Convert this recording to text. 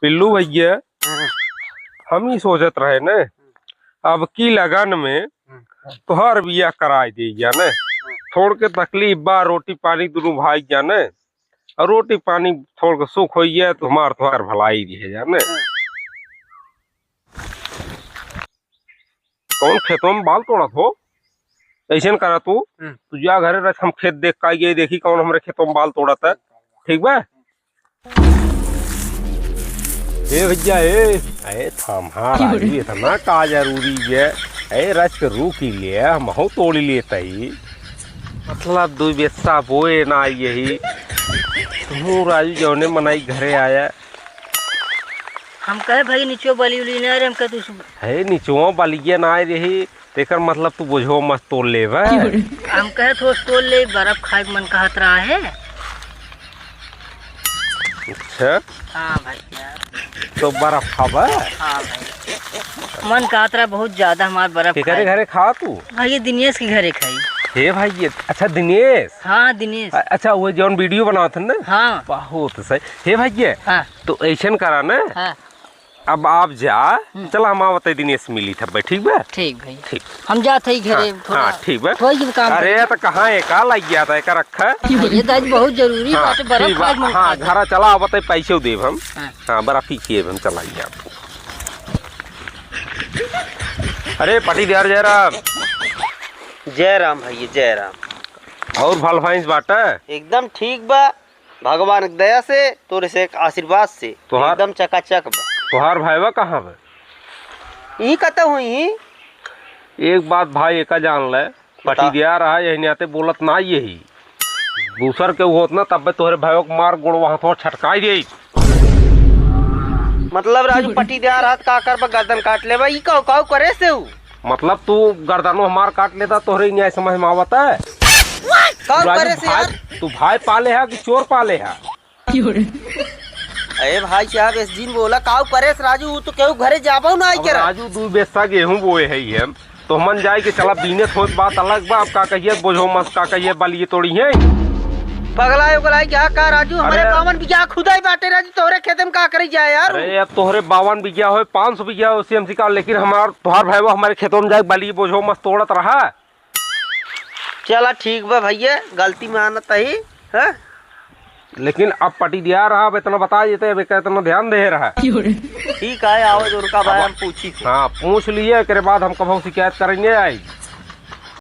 पिल्लू भैया, हम ही सोचत रहे न अब की लगन में तोहर बिया कराई दी जाने। छोड़ के तकलीफ बा, रोटी पानी दोनों भाई जाने, और रोटी पानी छोड़ के सुख हो तो हमार तोहर भलाई रहे जाने। कौन खेतों में बाल तोड़त हो? ऐसे करा तू जा घरे रख, हम खेत देख का ये देखी कौन हमारे खेतों में बाल तोड़त है। ठीक बा? ए भैया ए थमारा इतना का जरूरी है। ए रच के रूख ही ले हम हो तोड़ लेता ही, मतलब दो बेस्सा बोए ना यही तू राजू जौने मनाई घरे आया। हम कहे भाई नीचो बली उली ना रे, हम कहे तू है नीचो बलिए ना रही तेकर मतलब तू बुझो मत तोड़ ले। हम कहे थोड़ा तोड़ ले, बर्फ खाए मन कहत रहा है। अच्छा हाँ भाई तो बर्फ खावा? हाँ भाई मन कहत रहा बहुत ज्यादा हमारे बर्फ घरे घरे खा तू भाई। दिनेश के घरे खाई। हे भाई अच्छा दिनेश? हाँ दिनेश। अच्छा वो जौन वीडियो बनाते ना? हाँ बहुत सही। हे भैया हाँ। तो ऐसा करा ना हाँ। अब आप जा, चला हम आवत दिनेश मिली था भाई। ठीक बा? ठीक भाई ठीक, हम जाते ही घरे थोड़ा। हाँ ठीक बा। काम अरे तो कहाँ एक लग गया था एक रखा ये तो आज बहुत जरूरी हाँ, बात है, बर्फ खाए मन हाँ घर चला आवत पैसे देव हम। हाँ। हाँ बर्फ ही किए हम चलाइए आपको। अरे पटी दियार जय राम। जय राम भाई जय राम। और भल भाई बाटा एकदम ठीक बा, भगवान की दया से तोरे से एक आशीर्वाद से एकदम चकाचक बा। तुहार भाईवा कहाँ बा? यही कत हुई। एक बात भाई एक जान ले, पटी दिया रहा यही आते बोलत ना यही दूसर के होत ना तब तोहरे भाई को मार गोड़ वहां थोड़ा छटकाई दे। मतलब राजू पटी दिया रहा का कर गर्दन काट ले भाई, कहो कहो करे से हूँ। मतलब तू गर्दनो हमार काट लेता तोहरे न्याय समझ में आवता है? करे से यार? तू भाई पाले है कि चोर पाले है? अरे भाई साहब इस दिन बोला काऊ करे से राजू, तो केहू घरे जाबो ना आई के राजू दू बेस्ता गेहूं बोए है हम तो मन जाए के चला बीने थोड़ी बात अलग बा। अब का कहिए बोझो मत का कहिए बलिए तोड़ी है पगला उगला क्या का राजू? हमारे 52 बीघा खुदाई बाटे राजू, तोहरे खेत में का करे जाए यार? अरे अब तोहरे 52 बीघा हो 500 बीघा हो सीएमसी का, लेकिन हमार तुहार भाई हमारे खेतों में जाए बलिए बोझो मत तोड़त रहा। चला ठीक बा भैया, गलती मानत ही है। लेकिन अब पटी दिया रहा इतना बता देते इतना ध्यान दे रहा। ठीक है आवाज उनका भाई हम पूछी थी। हाँ पूछ लिए के बाद हम कभी शिकायत करेंगे आई।